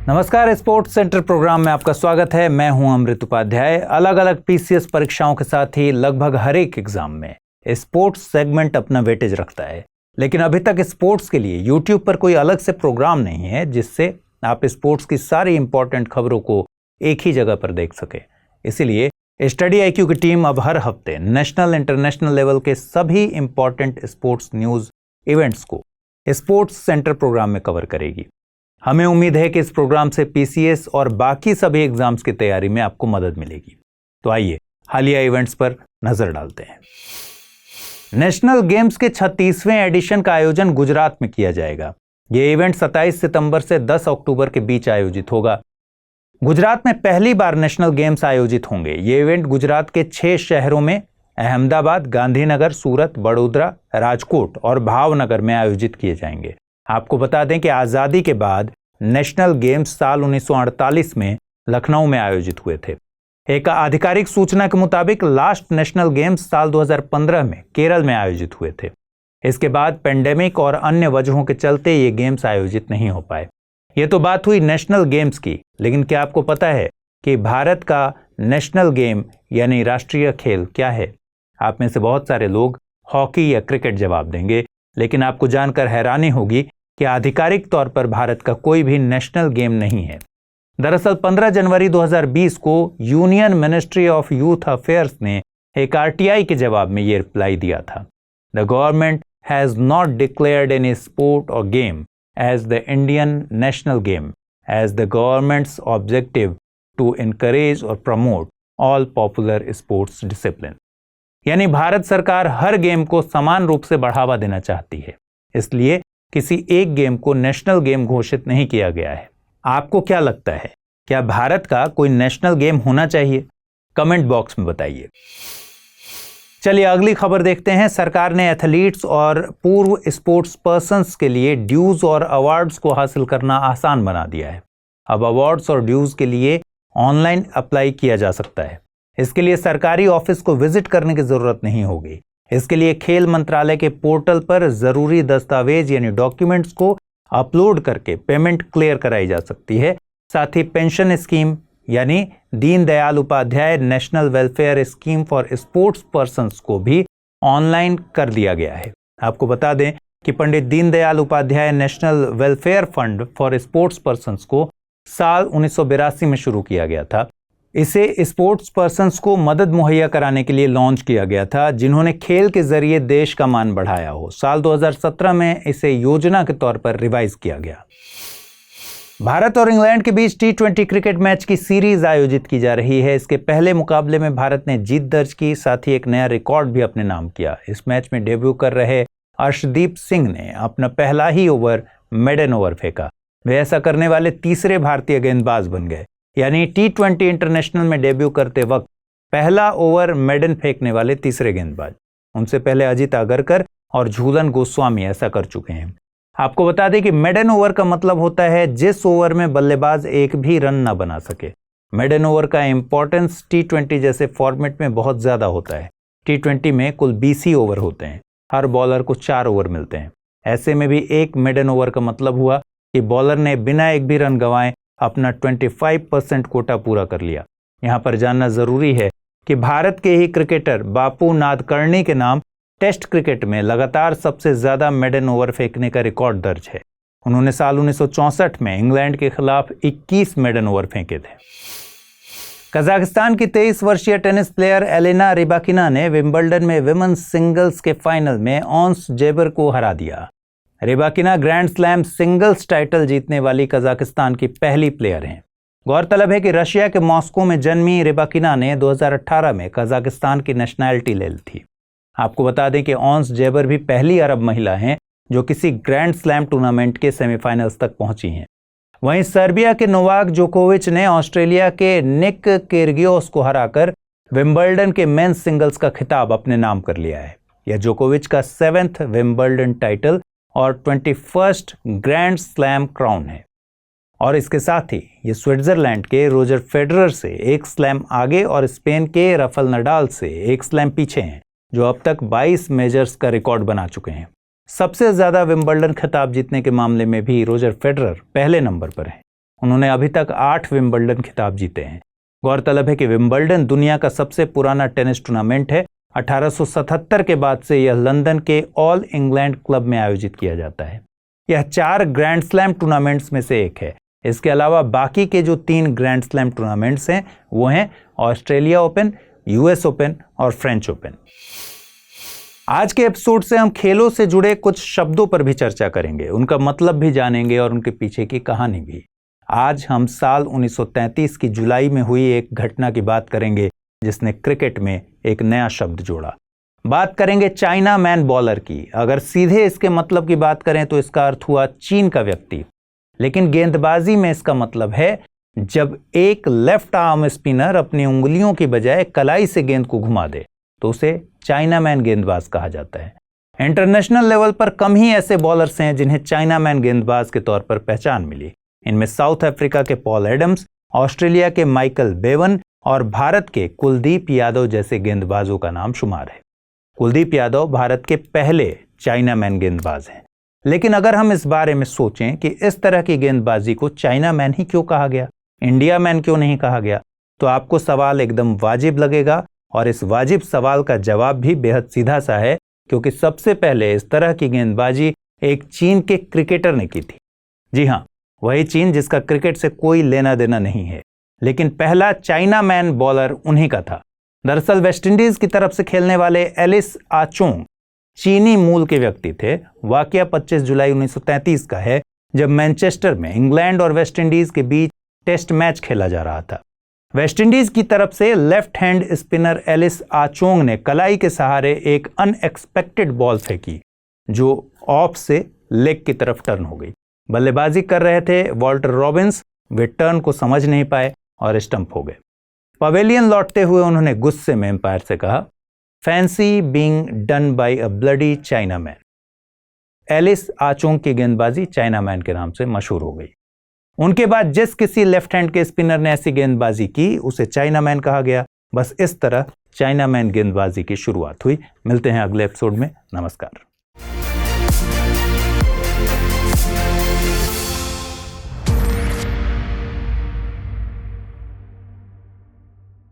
नमस्कार, sports centre programme में आपका स्वागत है। मैं हूं अमृत उपाध्याय। अलग अलग पीसीएस परीक्षाओं के साथ ही लगभग हर एक एग्जाम में स्पोर्ट्स सेगमेंट अपना वेटेज रखता है, लेकिन अभी तक स्पोर्ट्स के लिए यूट्यूब पर कोई अलग से प्रोग्राम नहीं है जिससे आप स्पोर्ट्स की सारी इंपॉर्टेंट खबरों को एक ही जगह पर देख सके। इसीलिए स्टडी IQ की टीम अब हर हफ्ते नेशनल इंटरनेशनल लेवल के सभी इंपॉर्टेंट स्पोर्ट्स न्यूज इवेंट्स को स्पोर्ट्स सेंटर प्रोग्राम में कवर करेगी। हमें उम्मीद है कि इस प्रोग्राम से पीसीएस और बाकी सभी एग्जाम्स की तैयारी में आपको मदद मिलेगी। तो आइए हालिया इवेंट्स पर नजर डालते हैं। नेशनल गेम्स के 36वें एडिशन का आयोजन गुजरात में किया जाएगा। यह इवेंट 27 सितंबर से 10 अक्टूबर के बीच आयोजित होगा। गुजरात में पहली बार नेशनल गेम्स आयोजित होंगे। ये इवेंट गुजरात के 6 शहरों में अहमदाबाद, गांधीनगर, सूरत, बड़ोदरा, राजकोट और भावनगर में आयोजित किए जाएंगे। आपको बता दें कि आज़ादी के बाद नेशनल गेम्स साल 1948 में लखनऊ में आयोजित हुए थे। एक आधिकारिक सूचना के मुताबिक लास्ट नेशनल गेम्स साल 2015 में केरल में आयोजित हुए थे। इसके बाद पेंडेमिक और अन्य वजहों के चलते ये गेम्स आयोजित नहीं हो पाए। ये तो बात हुई नेशनल गेम्स की, लेकिन क्या आपको पता है कि भारत का नेशनल गेम यानी राष्ट्रीय खेल क्या है? आप में से बहुत सारे लोग हॉकी या क्रिकेट जवाब देंगे, लेकिन आपको जानकर हैरानी होगी कि आधिकारिक तौर पर भारत का कोई भी नेशनल गेम नहीं है। दरअसल 15 जनवरी 2020 को union ministry of youth affairs ने एक RTI के जवाब में ये रिप्लाई दिया था। The government has not declared any sport और game as the Indian national game as the government's objective to encourage और promote all popular sports discipline. यानी भारत सरकार हर गेम को समान रूप से बढ़ावा देना चाहती है, इसलिए किसी एक गेम को नेशनल गेम घोषित नहीं किया गया है। आपको क्या लगता है, क्या भारत का कोई नेशनल गेम होना चाहिए? कमेंट बॉक्स में बताइए। चलिए अगली खबर देखते हैं। सरकार ने एथलीट्स और पूर्व स्पोर्ट्स पर्सन्स के लिए ड्यूज और अवार्ड्स को हासिल करना आसान बना दिया है। अब अवार्ड्स और ड्यूज के लिए ऑनलाइन अप्लाई किया जा सकता है। इसके लिए सरकारी ऑफिस को विजिट करने की जरूरत नहीं होगी। इसके लिए खेल मंत्रालय के पोर्टल पर जरूरी दस्तावेज यानी डॉक्यूमेंट्स को अपलोड करके पेमेंट क्लियर कराई जा सकती है। साथ ही पेंशन स्कीम यानी Deendayal Upadhyay national welfare scheme for sports persons को भी ऑनलाइन कर दिया गया है। आपको बता दें कि Pandit Deendayal Upadhyay national welfare fund for sports persons को साल 1982 में शुरू किया गया था। इसे स्पोर्ट्स पर्सन्स को मदद मुहैया कराने के लिए लॉन्च किया गया था जिन्होंने खेल के जरिए देश का मान बढ़ाया हो। साल 2017 में इसे योजना के तौर पर रिवाइज किया गया। भारत और इंग्लैंड के बीच T20 क्रिकेट मैच की सीरीज आयोजित की जा रही है। इसके पहले मुकाबले में भारत ने जीत दर्ज की, साथ ही एक नया रिकॉर्ड भी अपने नाम किया। इस मैच में डेब्यू कर रहे अर्शदीप सिंह ने अपना पहला ही ओवर मेडन ओवर फेंका। वे ऐसा करने वाले तीसरे भारतीय गेंदबाज बन गए, यानी T20 इंटरनेशनल में डेब्यू करते वक्त पहला ओवर मेडन फेंकने वाले तीसरे गेंदबाज। उनसे पहले अजित आगरकर और झूलन गोस्वामी ऐसा कर चुके हैं। आपको बता दें कि मेडन ओवर का मतलब होता है जिस ओवर में बल्लेबाज एक भी रन ना बना सके। मेडन ओवर का इंपॉर्टेंस T20 जैसे फॉर्मेट में बहुत ज्यादा होता है। T20 में कुल 20 ओवर होते हैं, हर बॉलर को 4 ओवर मिलते हैं। ऐसे में भी एक मेडन ओवर का मतलब हुआ कि बॉलर ने बिना एक भी रन गंवाए अपना 25% कोटा पूरा कर लिया। यहां पर जानना जरूरी है कि भारत के ही क्रिकेटर बापू नादकर्णी के नाम टेस्ट क्रिकेट में लगातार सबसे ज्यादा मेडन ओवर फेंकने का रिकॉर्ड दर्ज है। उन्होंने साल 1964 में इंग्लैंड के खिलाफ 21 मेडन ओवर फेंके थे। कजाकिस्तान की 23 वर्षीय टेनिस प्लेयर एलेना रिबाकिना ने विंबलडन में विमेंस सिंगल्स के फाइनल में ऑन्स जेबर को हरा दिया। Rybakina grand slam singles title जीतने वाली कजाकिस्तान की पहली प्लेयर हैं। गौरतलब है कि रशिया के मॉस्को में जन्मी रिबाकिना ने 2018 में कजाकिस्तान की नेशनैलिटी ले ली थी। आपको बता दें कि ऑन्स जेबर भी पहली अरब महिला हैं जो किसी ग्रैंड स्लैम टूर्नामेंट के सेमीफाइनल्स तक पहुंची हैं। वहीं सर्बिया के नोवाक जोकोविच ने ऑस्ट्रेलिया के निक किर्गियोस को हराकर विंबलडन के मेंस सिंगल्स का खिताब अपने नाम कर लिया है। यह जोकोविच का 7th विंबलडन टाइटल और 21st ग्रैंड स्लैम क्राउन है। और इसके साथ ही ये स्विट्जरलैंड के रोजर फेडरर से एक स्लैम आगे और स्पेन के राफेल नडाल से एक स्लैम पीछे हैं, जो अब तक 22 मेजर्स का रिकॉर्ड बना चुके हैं। सबसे ज्यादा विंबलडन खिताब जीतने के मामले में भी रोजर फेडरर पहले नंबर पर हैं। उन्होंने अभी तक 8 विंबलडन खिताब जीते हैं। गौरतलब है कि विंबलडन दुनिया का सबसे पुराना टेनिस टूर्नामेंट है। 1877 के बाद से यह लंदन के ऑल इंग्लैंड क्लब में आयोजित किया जाता है। यह 4 ग्रैंड स्लैम टूर्नामेंट्स में से एक है। इसके अलावा बाकी के जो 3 ग्रैंड स्लैम टूर्नामेंट्स हैं वो हैं ऑस्ट्रेलिया ओपन, यूएस ओपन और फ्रेंच ओपन। आज के एपिसोड से हम खेलों से जुड़े कुछ शब्दों पर भी चर्चा करेंगे, उनका मतलब भी जानेंगे और उनके पीछे की कहानी भी। आज हम साल 1933 की जुलाई में हुई एक घटना की बात करेंगे जिसने क्रिकेट में एक नया शब्द जोड़ा। बात करेंगे चाइना मैन बॉलर की। अगर सीधे इसके मतलब की बात करें तो इसका अर्थ हुआ चीन का व्यक्ति, लेकिन गेंदबाजी में इसका मतलब है जब एक लेफ्ट आर्म स्पिनर अपनी उंगलियों की बजाय कलाई से गेंद को घुमा दे तो उसे चाइना मैन गेंदबाज कहा जाता है। इंटरनेशनल लेवल पर कम ही ऐसे बॉलर्स हैं जिन्हें चाइना मैन गेंदबाज के तौर पर पहचान मिली। इनमें साउथ अफ्रीका के पॉल एडम्स, ऑस्ट्रेलिया के माइकल बेवन और भारत के कुलदीप यादव जैसे गेंदबाजों का नाम शुमार है। कुलदीप यादव भारत के पहले चाइना मैन गेंदबाज हैं। लेकिन अगर हम इस बारे में सोचें कि इस तरह की गेंदबाजी को चाइना मैन ही क्यों कहा गया, इंडिया मैन क्यों नहीं कहा गया, तो आपको सवाल एकदम वाजिब लगेगा। और इस वाजिब सवाल का जवाब भी बेहद सीधा सा है, क्योंकि सबसे पहले इस तरह की गेंदबाजी एक चीन के क्रिकेटर ने की थी। जी हाँ, वही चीन जिसका क्रिकेट से कोई लेना देना नहीं है, लेकिन पहला चाइना मैन बॉलर उन्हीं का था। दरअसल वेस्टइंडीज की तरफ से खेलने वाले एलिस आचोंग चीनी मूल के व्यक्ति थे। वाकया 25 जुलाई 1933 का है, जब मैनचेस्टर में इंग्लैंड और वेस्टइंडीज के बीच टेस्ट मैच खेला जा रहा था। वेस्टइंडीज की तरफ से लेफ्ट हैंड स्पिनर एलिस आचोंग ने कलाई के सहारे एक अनएक्सपेक्टेड बॉल फेंकी जो ऑफ से लेग की तरफ टर्न हो गई। बल्लेबाजी कर रहे थे वॉल्टर रॉबिन्स, वे टर्न को समझ नहीं पाए और स्टंप हो गए। पवेलियन लौटते हुए उन्होंने गुस्से में एम्पायर से कहा, fancy being done by a bloody Chinaman. Ellis Achong की गेंदबाजी चाइना मैन के नाम से मशहूर हो गई। उनके बाद जिस किसी लेफ्ट हैंड के स्पिनर ने ऐसी गेंदबाजी की उसे चाइना मैन कहा गया। बस इस तरह चाइना मैन गेंदबाजी की शुरुआत हुई। मिलते हैं अगले एपिसोड में। नमस्कार।